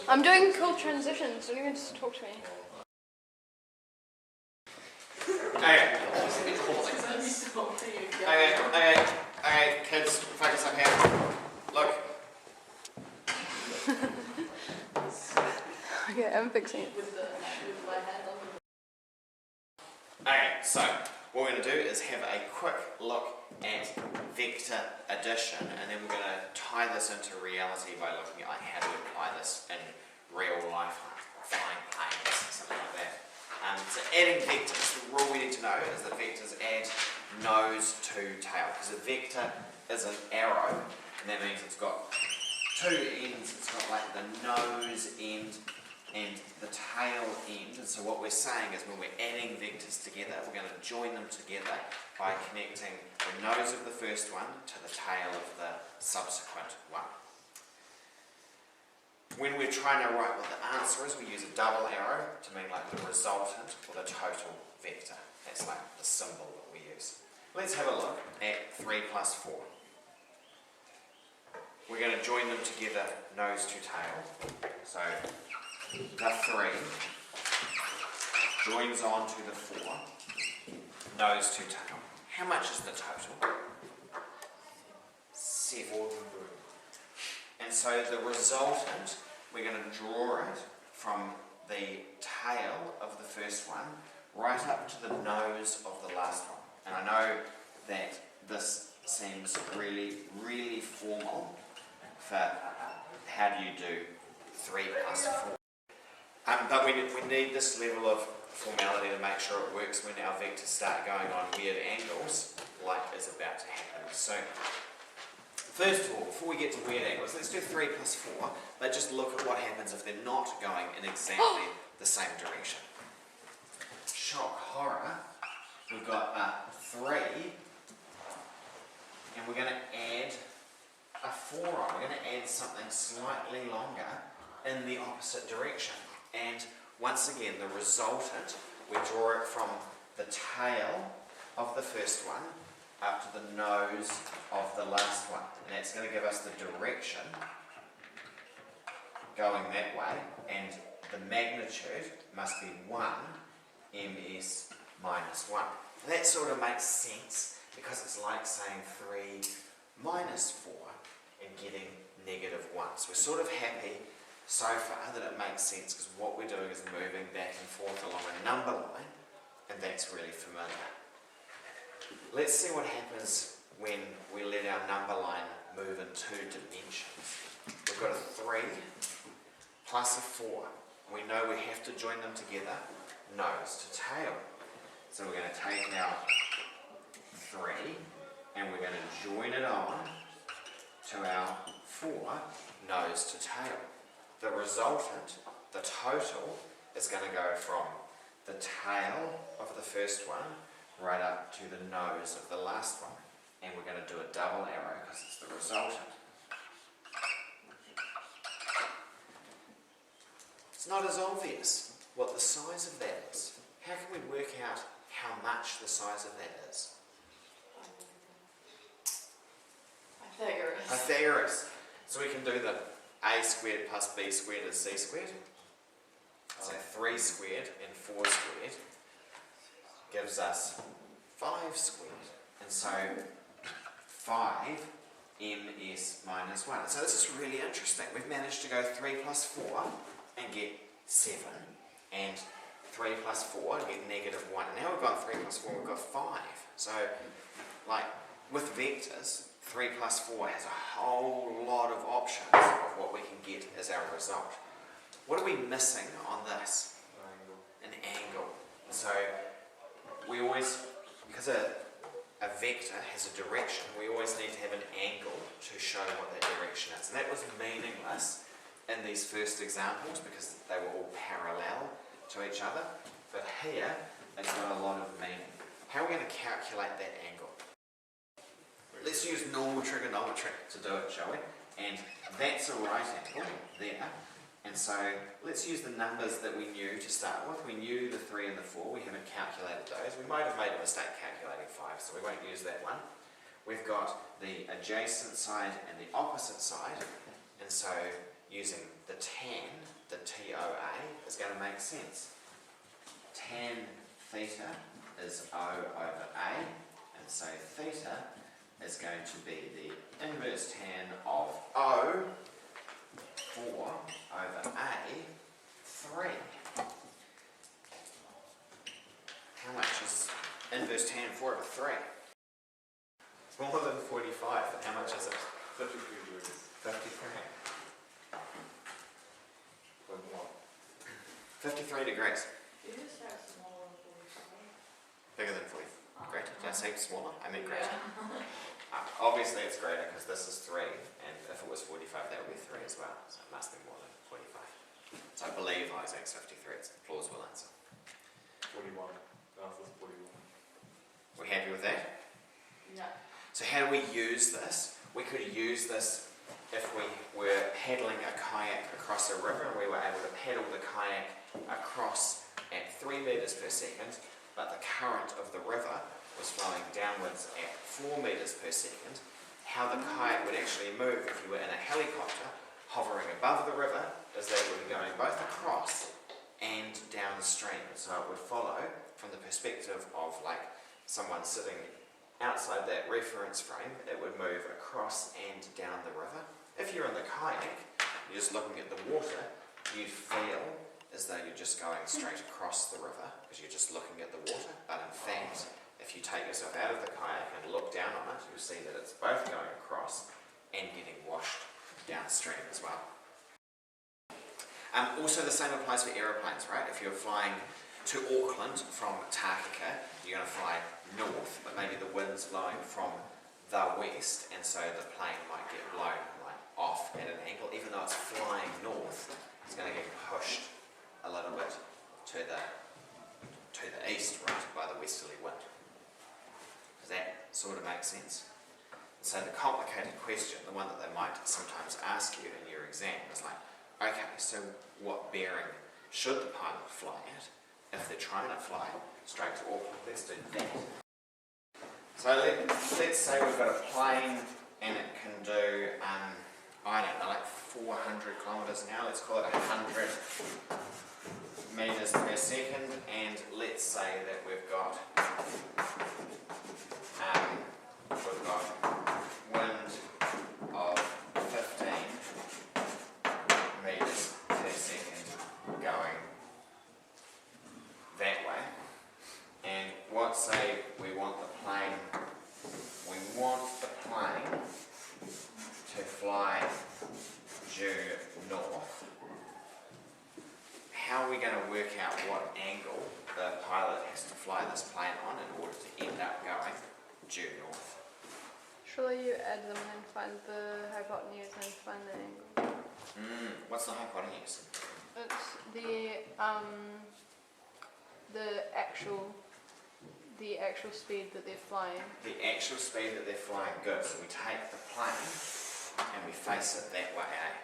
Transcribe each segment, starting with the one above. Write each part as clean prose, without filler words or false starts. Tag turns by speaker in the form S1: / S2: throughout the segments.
S1: I'm doing cool transitions, don't even just talk to me.
S2: Okay, kids, focus up here. Look.
S1: Okay, I'm fixing it.
S2: Okay, so what we're going to do is have a quick look at vector addition, and then we're going to tie this into reality by looking at how to apply this in real life, like flying planes, something like that. So adding vectors, the rule we need to know is that vectors add nose to tail, because a vector is an arrow, and that means it's got two ends. It's got like the nose end and the tail end, and so what we're saying is when we're adding vectors together, we're going to join them together by connecting the nose of the first one to the tail of the subsequent one. When we're trying to write what the answer is, we use a double arrow to mean like the resultant or the total vector. That's like the symbol that we use. Let's have a look at 3 plus 4. We're going to join them together nose to tail. So the 3 joins on to the 4, nose to tail. How much is the total? 7. And so the resultant, we're going to draw it from the tail of the first one right up to the nose of the last one. And I know that this seems really, really formal for how do you do 3 plus 4. But we need this level of formality to make sure it works when our vectors start going on weird angles, like is about to happen. So, first of all, before we get to weird angles, let's do 3 plus 4, but just look at what happens if they're not going in exactly the same direction. Shock, horror, we've got a 3, and we're going to add a 4 on. We're going to add something slightly longer in the opposite direction. And once again, the resultant, we draw it from the tail of the first one up to the nose of the last one. And that's going to give us the direction going that way, and the magnitude must be 1 ms minus 1. And that sort of makes sense because it's like saying 3 minus 4 and getting negative 1. So we're sort of happy so far that it makes sense because what we're doing is moving back and forth along a number line, and that's really familiar. Let's see what happens when we let our number line move in 2 dimensions. We've got a 3 plus a 4. We know we have to join them together, nose to tail. So we're going to take our 3 and we're going to join it on to our 4, nose to tail. The resultant, the total, is going to go from the tail of the first one right up to the nose of the last one. And we're going to do a double arrow because it's the resultant. It's not as obvious what the size of that is. How can we work out how much the size of that is? Pythagoras. So we can do the a squared plus b squared is c squared. So 3 squared and 4 squared gives us 5 squared. And so 5 ms minus 1. So this is really interesting. We've managed to go 3 plus 4 and get 7, and 3 plus 4 and get negative 1. And now we've got 3 plus 4, we've got 5. So, like with vectors, 3 plus 4 has a whole lot of options of what we can get as our result. What are we missing on this? An angle. So we always, because a vector has a direction, we always need to have an angle to show what that direction is. And that was meaningless in these first examples because they were all parallel to each other. But here, it's got a lot of meaning. How are we going to calculate that angle? Let's use normal trigonometry to do it, shall we? And that's a right angle there. And so let's use the numbers that we knew to start with. We knew the 3 and the 4. We haven't calculated those. We might have made a mistake calculating 5, so we won't use that one. We've got the adjacent side and the opposite side. And so using the tan, the TOA, is going to make sense. Tan theta is O over A, and so theta is going to be the inverse tan of O, 4 over A, 3. How much is inverse tan 4 over 3? Smaller than 45, and how much is it?
S3: 53 degrees.
S2: 53.
S3: Point one.
S2: 53 degrees.
S4: You just have smaller than 45.
S2: Bigger than 40. Greater. Did I say smaller? I meant greater. Obviously it's greater because this is 3, and if it was 45 that would be 3 as well, so it must be more than 45. So I believe Isaac's 53, it's a plausible answer.
S3: 41. The answer's 41.
S2: We happy with that?
S4: Yeah.
S2: So how do we use this? We could use this if we were paddling a kayak across a river and we were able to paddle the kayak across at 3 meters per second, but the current of the river was flowing downwards at 4 meters per second. How the kayak would actually move if you were in a helicopter hovering above the river is that it would be going both across and downstream. So it would follow from the perspective of like someone sitting outside that reference frame, it would move across and down the river. If you're in the kayak, you're just looking at the water, you'd feel as though you're just going straight across the river because you're just looking at the water. But in fact, if you take yourself out of the kayak and look down on it, you'll see that it's both going across and getting washed downstream as well. Also the same applies for aeroplanes, right? If you're flying to Auckland from Tākeka, you're going to fly north, but maybe the wind's blowing from the west, and so the plane might get blown like off at an angle. Even though it's flying north, it's going to get pushed a little bit to the east, right, by the westerly wind. Does that sort of make sense? So the complicated question, the one that they might sometimes ask you in your exam, is like, okay, so what bearing should the pilot fly at if they're trying to fly straight to Auckland? Let's do that. So let's say we've got a plane and it can do, I don't know, like 400 kilometres an hour. Let's call it 100 metres per second, and let's say that we've got wind of 15 metres per second going that way. And what say we want the plane to fly due north. How are we going to work out what angle the pilot has to fly this plane on in order to end up going due north?
S1: Surely you add them and find the hypotenuse and find the angle.
S2: What's the hypotenuse?
S1: It's the actual speed that they're flying.
S2: The actual speed that they're flying, good. So we take the plane and we face it that way, eh?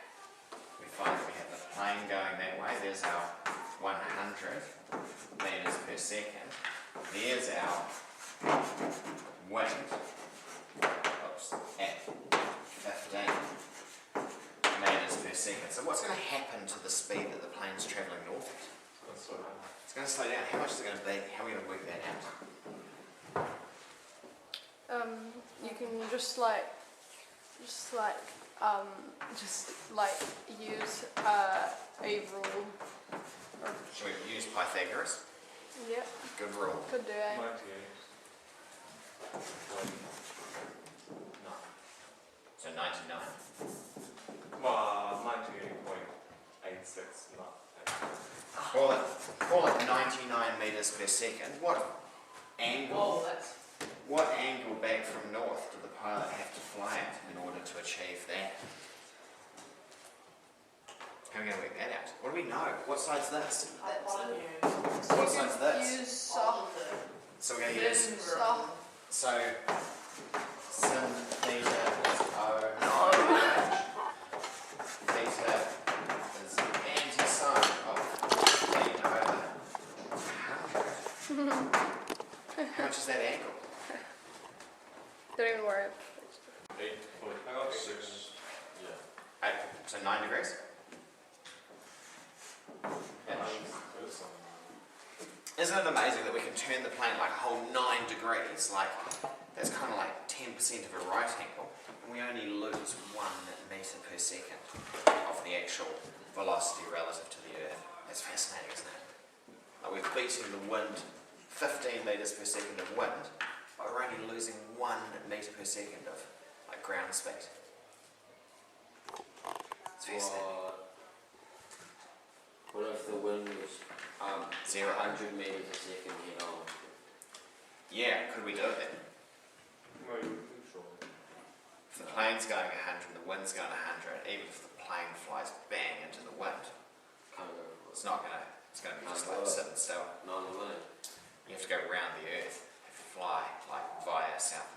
S2: We find we have the plane going that way. There's our 100 meters per second. There's our wind, at 15 meters per second. So what's going to happen to the speed that the plane's travelling north at? It's going to slow down. How much is it going to be? How are we going to work that out?
S1: You can just use a rule.
S2: Should we use Pythagoras?
S1: Yep,
S2: Good rule.
S1: could do it.
S3: 98. No.
S2: So 99.
S3: Well, 98.86. No.
S2: Call it 99 meters per second. What angle back from north did the pilot have to fly at in order to achieve that? How are we going to work that out? What do we know? What side's this?
S4: Hypotenuse.
S2: What side's this?
S1: Use soft.
S2: So we're going to use...
S1: Soft.
S2: So, sin theta is O. Theta is the anti-sine of 15 over 100. How much is that angle?
S1: Don't even worry.
S3: 8.6. Yeah.
S2: 8, so 9 degrees? Isn't it amazing that we can turn the plane like a whole 9 degrees? Like, that's kind of like 10% of a right angle, and we only lose 1 metre per second of the actual velocity relative to the Earth. That's fascinating, isn't it? Like, we're beating the wind, 15 metres per second of wind, but we're only losing 1 metre per second of like ground speed. It's fascinating.
S5: What if the wind was
S2: 0.
S5: 100 metres a second head on?
S2: Yeah, could we do it then?
S3: Well, you could surely.
S2: If the plane's going 100 and the wind's going 100, even if the plane flies bang into the wind,
S5: Can't go.
S2: it's going to be just like sitting still.
S5: Not on the wind.
S2: You have to go around the Earth, have to fly like via South